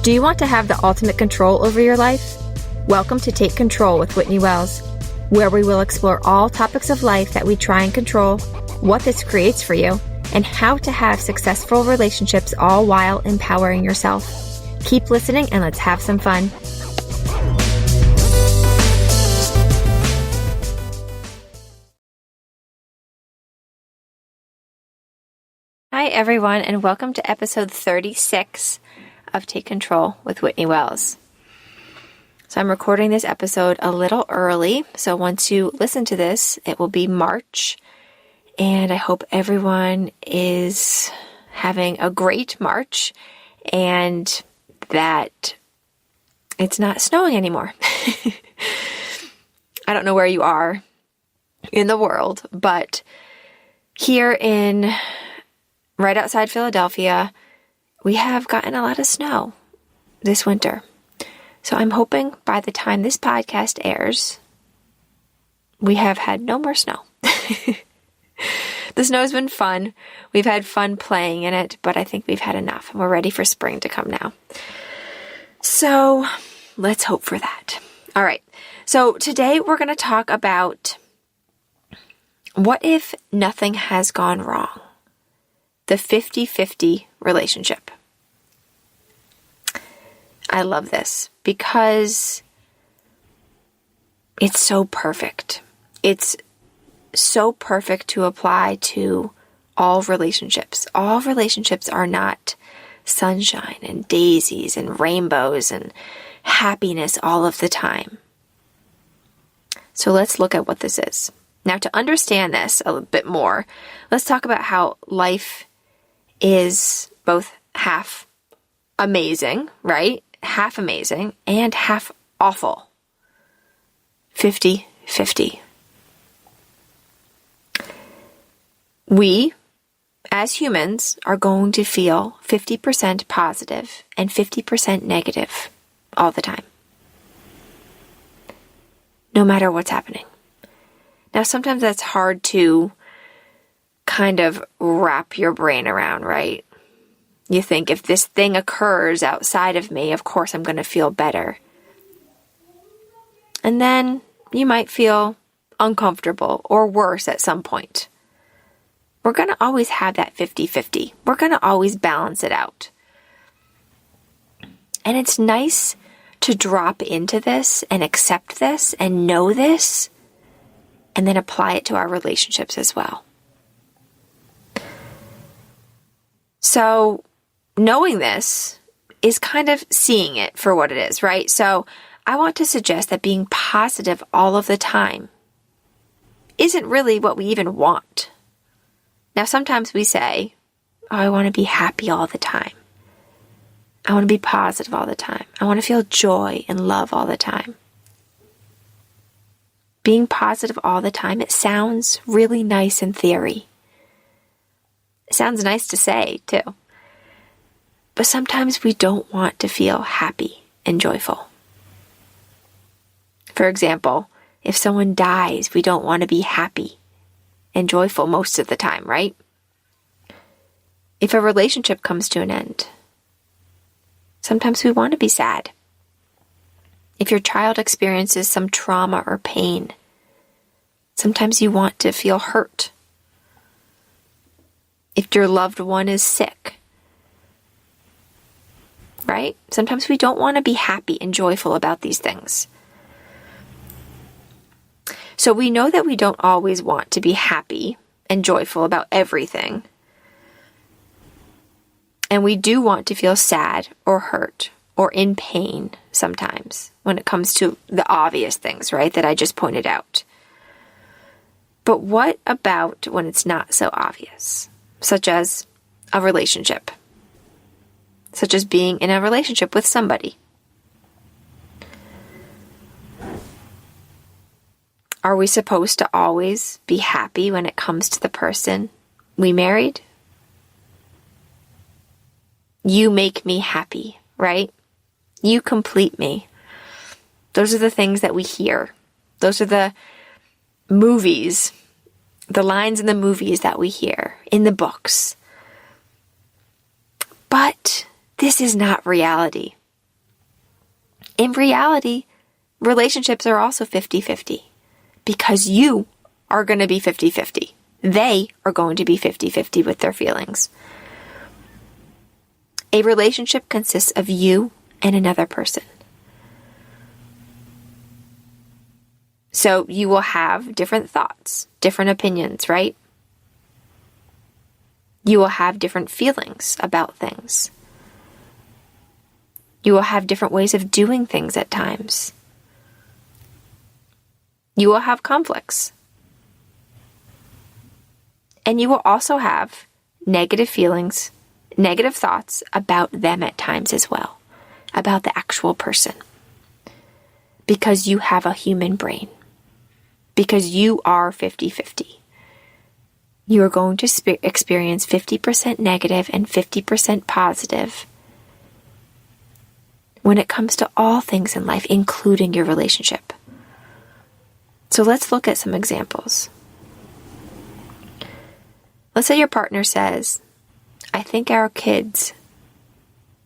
Do you want to have the ultimate control over your life? Welcome to Take Control with Whitney Wells, where we will explore all topics of life that we try and control, what this creates for you, and how to have successful relationships all while empowering yourself. Keep listening and let's have some fun. Hi everyone, and welcome to episode 36 of Take Control with Whitney Wells. So I'm recording this episode a little early, so once you listen to this, it will be March, and I hope everyone is having a great March, and that it's not snowing anymore. I don't know where you are in the world, but here in right outside Philadelphia, we have gotten a lot of snow this winter. So I'm hoping by the time this podcast airs, we have had no more snow. The snow's been fun. We've had fun playing in it, but I think we've had enough and we're ready for spring to come now. So let's hope for that. All right. So today we're going to talk about what if nothing has gone wrong? The 50-50 relationship. I love this because it's so perfect. It's so perfect to apply to all relationships. All relationships are not sunshine and daisies and rainbows and happiness all of the time. So let's look at what this is. Now, to understand this a bit more, let's talk about how life is both half amazing, right? Half amazing and half awful. 50-50. We, as humans, are going to feel 50% positive and 50% negative all the time. No matter what's happening. Now, sometimes that's hard to kind of wrap your brain around, right? You think if this thing occurs outside of me, of course I'm going to feel better. And then you might feel uncomfortable or worse at some point. We're going to always have that 50-50. We're going to always balance it out. And it's nice to drop into this and accept this and know this and then apply it to our relationships as well. So knowing this is kind of seeing it for what it is, right? So I want to suggest that being positive all of the time isn't really what we even want. Now, sometimes we say, oh, I want to be happy all the time. I want to be positive all the time. I want to feel joy and love all the time. Being positive all the time, it sounds really nice in theory. It sounds nice to say, too. But sometimes we don't want to feel happy and joyful. For example, if someone dies, we don't want to be happy and joyful most of the time, right? If a relationship comes to an end, sometimes we want to be sad. If your child experiences some trauma or pain, sometimes you want to feel hurt. If your loved one is sick, right? Sometimes we don't want to be happy and joyful about these things. So we know that we don't always want to be happy and joyful about everything. And we do want to feel sad or hurt or in pain sometimes when it comes to the obvious things, right, that I just pointed out. But what about when it's not so obvious? Such as a relationship. Such as being in a relationship with somebody. Are we supposed to always be happy when it comes to the person we married? You make me happy, right? You complete me. Those are the things that we hear. Those are the movies, the lines in the movies that we hear, in the books. But this is not reality. In reality, relationships are also 50-50 because you are going to be 50-50. They are going to be 50-50 with their feelings. A relationship consists of you and another person. So you will have different thoughts, different opinions, right? You will have different feelings about things. You will have different ways of doing things at times. You will have conflicts. And you will also have negative feelings, negative thoughts about them at times as well, about the actual person. Because you have a human brain. Because you are 50-50. You are going to experience 50% negative and 50% positive when it comes to all things in life, including your relationship. So let's look at some examples. Let's say your partner says, I think our kids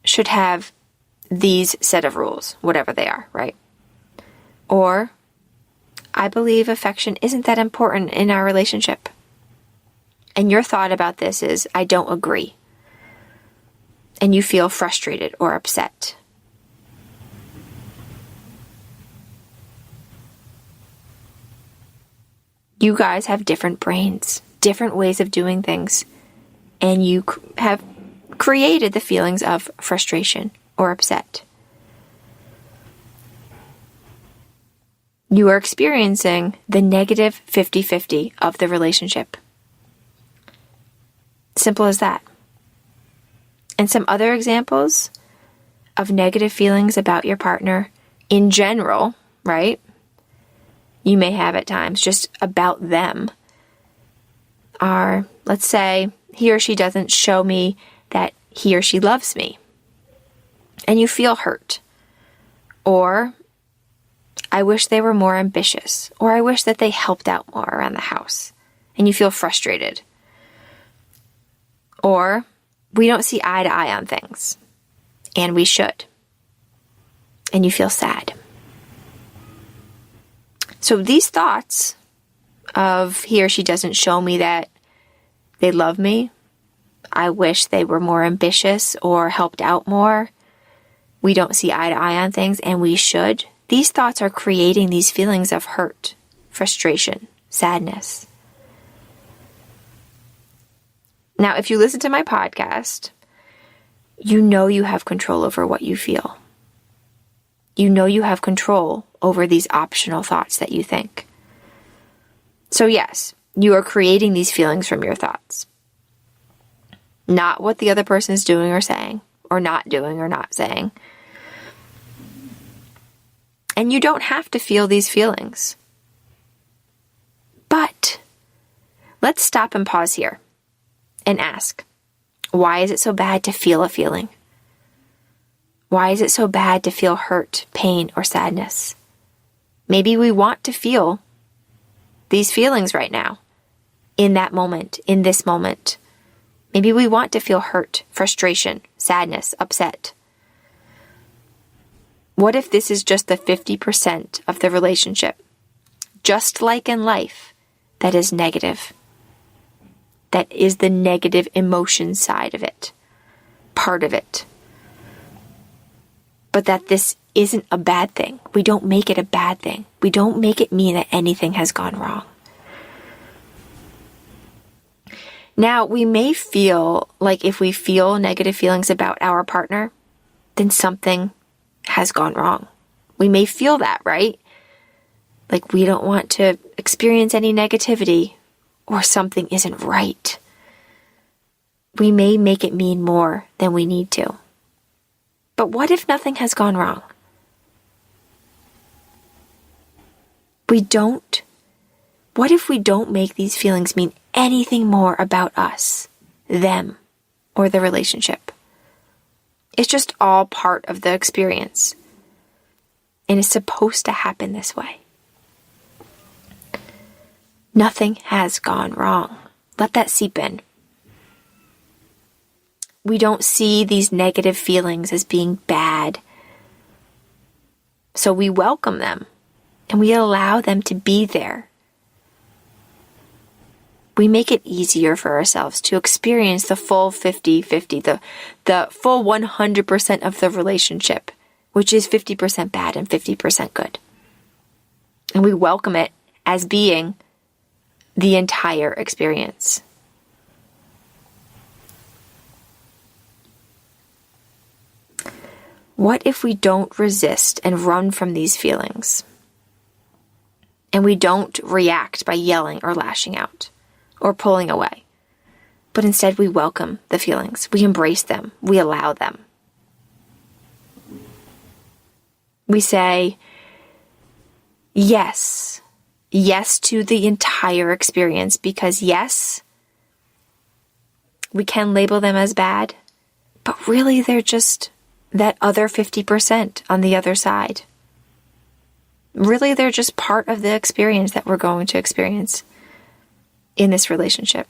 should have these set of rules, whatever they are, right? Or, I believe affection isn't that important in our relationship. And your thought about this is, I don't agree. And you feel frustrated or upset. You guys have different brains, different ways of doing things, and you have created the feelings of frustration or upset. You are experiencing the negative 50-50 of the relationship. Simple as that. And some other examples of negative feelings about your partner in general, right? You may have at times just about them are, let's say, he or she doesn't show me that he or she loves me. And you feel hurt. Or, I wish they were more ambitious. Or I wish that they helped out more around the house. And you feel frustrated. Or, we don't see eye to eye on things. And we should. And you feel sad. So these thoughts of he or she doesn't show me that they love me, I wish they were more ambitious or helped out more, we don't see eye to eye on things, and we should, these thoughts are creating these feelings of hurt, frustration, sadness. Now, if you listen to my podcast, you know you have control over what you feel. You know you have control over these optional thoughts that you think. So yes, you are creating these feelings from your thoughts. Not what the other person is doing or saying, or not doing or not saying. And you don't have to feel these feelings. But let's stop and pause here and ask, why is it so bad to feel a feeling? Why is it so bad to feel hurt, pain, or sadness? Maybe we want to feel these feelings right now, in that moment, in this moment. Maybe we want to feel hurt, frustration, sadness, upset. What if this is just the 50% of the relationship? Just like in life, that is negative. That is the negative emotion side of it, part of it. But that this isn't a bad thing. We don't make it a bad thing. We don't make it mean that anything has gone wrong. Now, we may feel like if we feel negative feelings about our partner, then something has gone wrong. We may feel that, right? Like we don't want to experience any negativity or something isn't right. We may make it mean more than we need to. But what if nothing has gone wrong? What if we don't make these feelings mean anything more about us, them, or the relationship? It's just all part of the experience. And it's supposed to happen this way. Nothing has gone wrong. Let that seep in. We don't see these negative feelings as being bad. So we welcome them and we allow them to be there. We make it easier for ourselves to experience the full 50-50, the full 100% of the relationship, which is 50% bad and 50% good. And we welcome it as being the entire experience. What if we don't resist and run from these feelings? And we don't react by yelling or lashing out or pulling away, but instead we welcome the feelings. We embrace them. We allow them. We say yes. Yes to the entire experience, because yes, we can label them as bad, but really they're just that other 50% on the other side. Really, they're just part of the experience that we're going to experience in this relationship.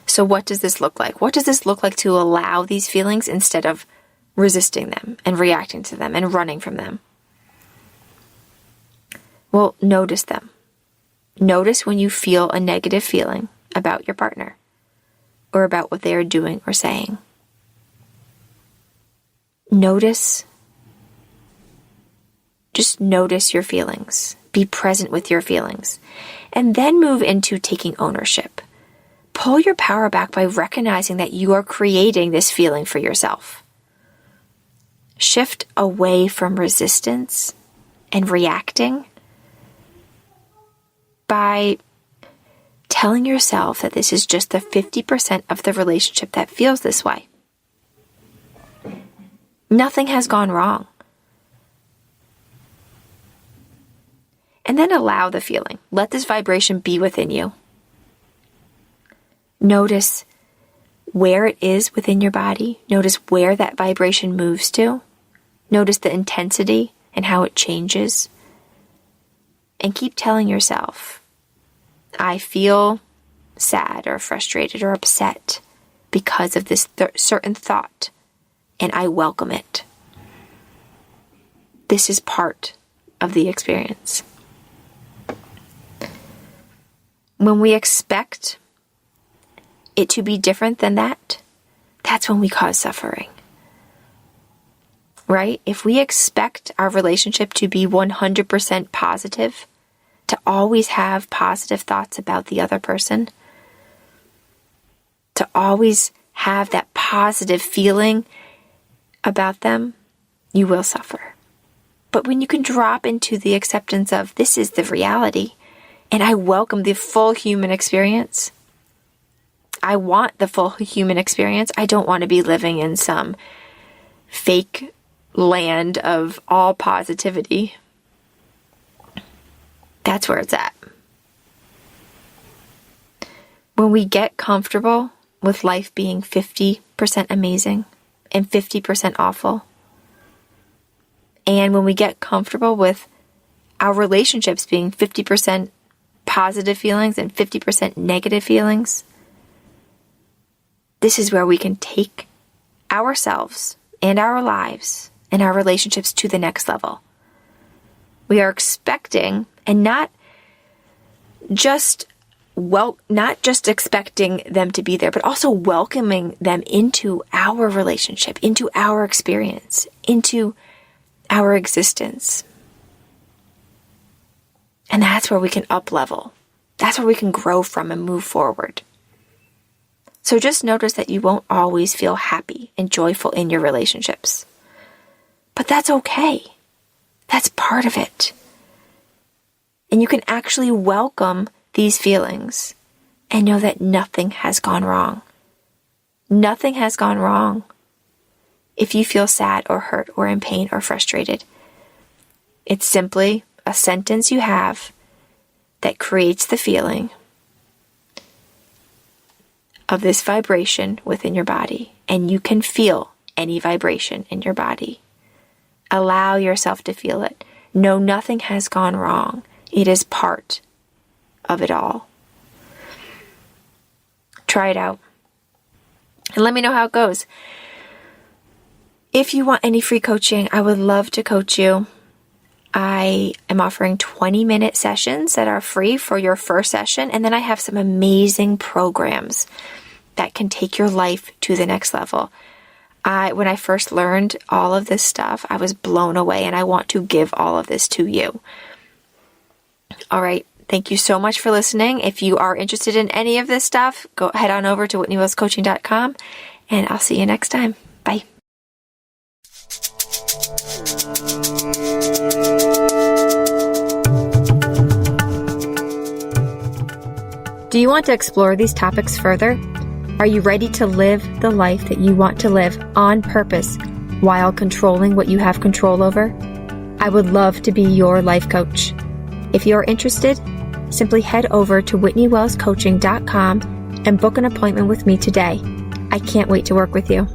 So what does this look like? What does this look like to allow these feelings instead of resisting them and reacting to them and running from them? Well, notice them. Notice when you feel a negative feeling about your partner or about what they are doing or saying. Just notice your feelings. Be present with your feelings. And then move into taking ownership. Pull your power back by recognizing that you are creating this feeling for yourself. Shift away from resistance and reacting by telling yourself that this is just the 50% of the relationship that feels this way. Nothing has gone wrong. And then allow the feeling. Let this vibration be within you. Notice where it is within your body. Notice where that vibration moves to. Notice the intensity and how it changes. And keep telling yourself, I feel sad or frustrated or upset because of this certain thought, and I welcome it. This is part of the experience. When we expect it to be different than that, that's when we cause suffering. Right? If we expect our relationship to be 100% positive, to always have positive thoughts about the other person, to always have that positive feeling about them, you will suffer. But when you can drop into the acceptance of this is the reality, and I welcome the full human experience. I want the full human experience. I don't want to be living in some fake land of all positivity. That's where it's at. When we get comfortable with life being 50% amazing and 50% awful, and when we get comfortable with our relationships being 50% positive feelings and 50% negative feelings, this is where we can take ourselves and our lives and our relationships to the next level. We are expecting, and not just expecting them to be there, but also welcoming them into our relationship, into our experience, into our existence. And that's where we can up level. That's where we can grow from and move forward. So just notice that you won't always feel happy and joyful in your relationships. But that's okay. That's part of it. And you can actually welcome these feelings and know that nothing has gone wrong. Nothing has gone wrong if you feel sad or hurt or in pain or frustrated. It's simply a sentence you have that creates the feeling of this vibration within your body, and you can feel any vibration in your body. Allow yourself to feel it. No, nothing has gone wrong. It is part of it all. Try it out and let me know how it goes. If you want any free coaching, I would love to coach you. I am offering 20-minute sessions that are free for your first session. And then I have some amazing programs that can take your life to the next level. When I first learned all of this stuff, I was blown away, and I want to give all of this to you. All right. Thank you so much for listening. If you are interested in any of this stuff, go head on over to WhitneyWellsCoaching.com, and I'll see you next time. Bye. Do you want to explore these topics further? Are you ready to live the life that you want to live on purpose while controlling what you have control over? I would love to be your life coach. If you're interested, simply head over to WhitneyWellsCoaching.com and book an appointment with me today. I can't wait to work with you.